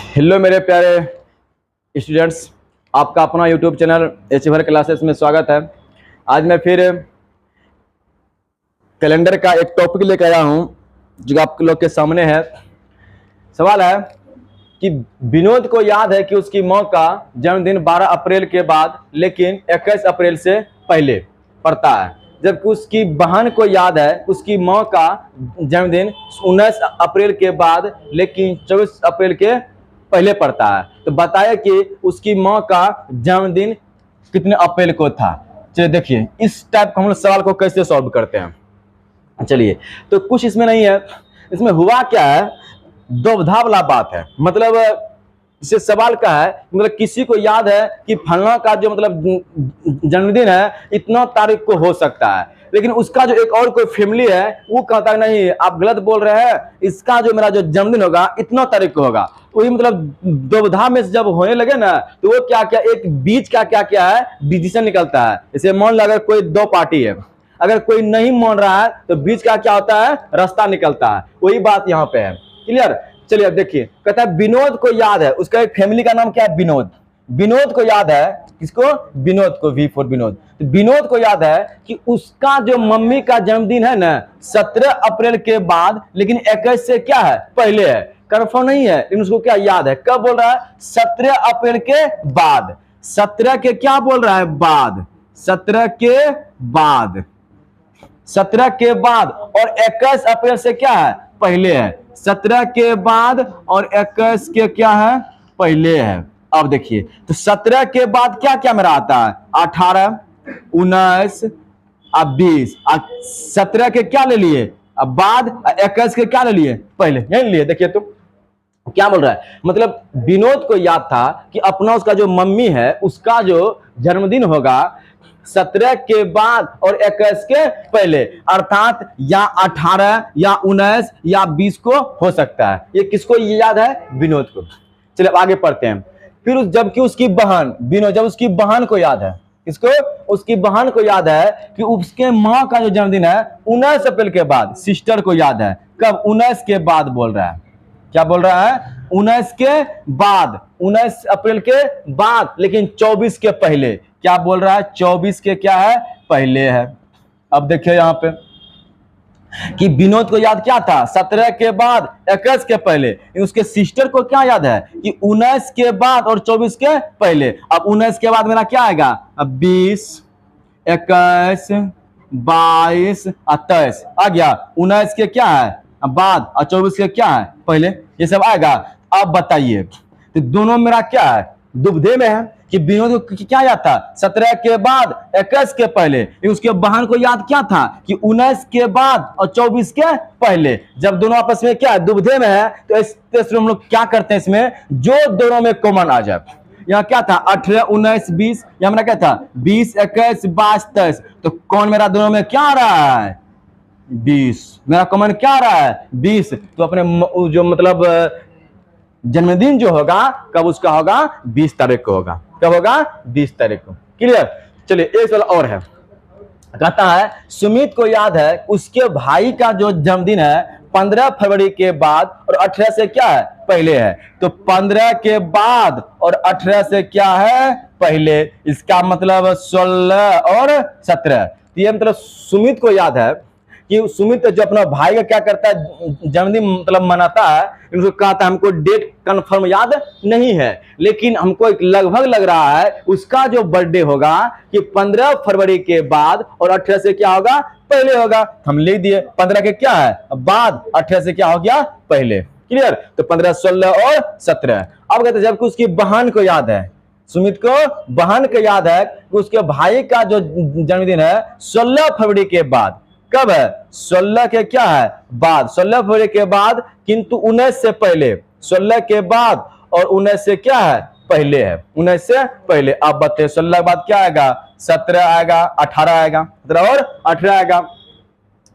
Hello मेरे प्यारे students, आपका अपना यूट्यूब चैनल एचवर क्लासेस में स्वागत है। आज मैं फिर कैलेंडर का एक टॉपिक लेकर आया हूँ जो आप लोग के सामने है। सवाल है कि विनोद को याद है कि उसकी माँ का जन्मदिन 12 अप्रैल के बाद लेकिन 21 अप्रैल से पहले पड़ता है, जबकि उसकी बहन को याद है उसकी माँ का जन्मदिन 19 अप्रैल के बाद लेकिन 24 अप्रैल के पहले पड़ता है। तो बताया कि उसकी माँ का जन्मदिन कितने अप्रैल को था। चलिए देखिए इस टाइप का हम लोग सवाल को कैसे सॉल्व करते हैं। चलिए तो कुछ इसमें नहीं है, इसमें हुआ क्या है, दुविधा वाला बात है। मतलब इसे सवाल का है, मतलब किसी को याद है कि फलना का जो मतलब जन्मदिन है इतना तारीख को हो सकता है, लेकिन उसका जो एक और कोई फैमिली है वो कहता है नहीं आप गलत बोल रहे हैं, इसका जो मेरा जो जन्मदिन होगा इतना तारीख को होगा। वही मतलब दुविधा में जब होने लगे ना तो वो क्या क्या एक बीच का क्या क्या है डिसीजन निकलता है। जैसे मान लो अगर कोई दो पार्टी है, अगर कोई नहीं मान रहा है तो बीच का क्या होता है, रास्ता निकलता है। वही बात यहाँ पे है। क्लियर। चलिए अब देखिए, कहता है विनोद को याद है, उसका एक फैमिली का नाम क्या है, विनोद। विनोद को याद है, किसको, विनोद को, वी फॉर विनोद। तो विनोद को याद है कि उसका जो मम्मी का जन्मदिन है ना 17 अप्रैल के बाद लेकिन 21 से क्या है, पहले है। कंफर्म नहीं है लेकिन उसको क्या याद है, कब बोल रहा है, 17 अप्रैल के बाद। 17 के क्या बोल रहा है, बाद। 17 के बाद, 17 के बाद और 21 अप्रैल से क्या है, पहले है। 17 के बाद और 21 के क्या है, पहले है। अब देखिए तो 17 के बाद क्या क्या मेरा आता है, 18, 19, अब 20। 17 के क्या ले लिए, अब बाद, 21 के क्या ले लिए, पहले। यही लिए। देखिए तो क्या बोल रहा है, मतलब विनोद को याद था कि अपना उसका जो मम्मी है उसका जो जन्मदिन होगा 17 के बाद और 21 के पहले, अर्थात या 18 या 19 या 20 को हो सकता है। ये किसको याद है, विनोद को। चलिए आगे पढ़ते हैं। फिर जबकि उसकी बहन, विनोद जब उसकी बहन को याद है, किसको, उसकी बहन को याद है कि उसके माँ का जो जन्मदिन है 19 अप्रैल के बाद। सिस्टर को याद है कब, 19 के बाद बोल रहा है। क्या बोल रहा है, 19 के बाद, 19 अप्रैल के बाद लेकिन 24 के पहले। क्या बोल रहा है, 24 के क्या है, पहले है। अब देखिए यहां पे कि विनोद को याद क्या था, 17 के बाद 21 के पहले। उसके सिस्टर को क्या याद है कि 19 के बाद और 24 के पहले। अब 19 के बाद मेरा क्या आएगा, अब 20, 21, 22, 23 आ गया। 19 के क्या है बाद और 24 के क्या है, पहले। ये सब आएगा। अब बताइए तो दोनों मेरा क्या है, दुविधा में है कि विनोद को क्या याद था, 17 के बाद 21 के पहले। उसके बहन को याद क्या था कि 19 के बाद और 24 के पहले। जब दोनों आपस में क्या है, दुविधा में है, तो इस हम लोग क्या करते हैं, इसमें जो दोनों में कॉमन आ जाए। यहाँ क्या था, 18, 19, 20। यहाँ मेरा क्या था, 20, 21, 22, 23। तो कौन मेरा दोनों में क्या आ रहा है, 20। मेरा कॉमन क्या आ रहा है, 20। तो अपने जो मतलब जन्मदिन जो होगा कब उसका होगा, 20 तारीख को होगा। कब होगा, 20 तारीख को। क्लियर। चलिए एक सवाल और है। कहता है सुमित को याद है उसके भाई का जो जन्मदिन है 15 फरवरी के बाद और 18 से क्या है, पहले है। तो 15 के बाद और 18 से क्या है, पहले। इसका मतलब 16 और 17। तो ये मतलब सुमित को याद है कि सुमित जो अपना भाई का क्या करता है, जन्मदिन मतलब मनाता है। उसको कहता है हमको डेट कंफर्म याद नहीं है, लेकिन हमको एक लगभग लग रहा है उसका जो बर्थडे होगा कि 15 फरवरी के बाद और 18 से क्या होगा, पहले होगा। हम लिख दिए 15 के क्या है बाद, 18 से क्या हो गया, पहले। क्लियर। तो 15, 16 और 17। अब कहते जबकि उसकी बहन को याद है, सुमित को बहन को याद है कि उसके भाई का जो जन्मदिन है 16 फरवरी के बाद। कब है, 16 के क्या है, बाद। 16 फरवरी के बाद किंतु 19 से पहले। 16 के बाद और 19 से क्या है, पहले है। 19 से पहले। अब बताइए 16 के बाद क्या आएगा, 17 आएगा, 18 आएगा, 17 और 18 आएगा।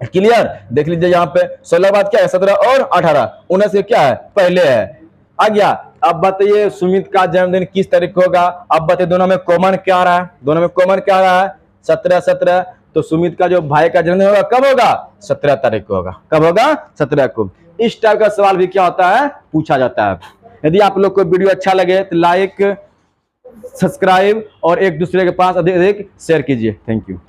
क्लियर। देख लीजिए यहाँ पे 16 के बाद क्या है, 17 और 18। 19 से क्या है, पहले है। आ गया। अब बताइए सुमित का जन्मदिन किस तारीख को होगा। अब बताइए दोनों में कॉमन क्या आ रहा है, दोनों में कॉमन क्या आ रहा है, 17, 17। तो सुमित का जो भाई का जन्मदिन होगा कब होगा, 17 तारीख को होगा। कब होगा, 17 को। इस टाइप का सवाल भी क्या होता है, पूछा जाता है। यदि आप लोग को वीडियो अच्छा लगे तो लाइक, सब्सक्राइब और एक दूसरे के पास अधिक अधिक शेयर कीजिए। Thank you.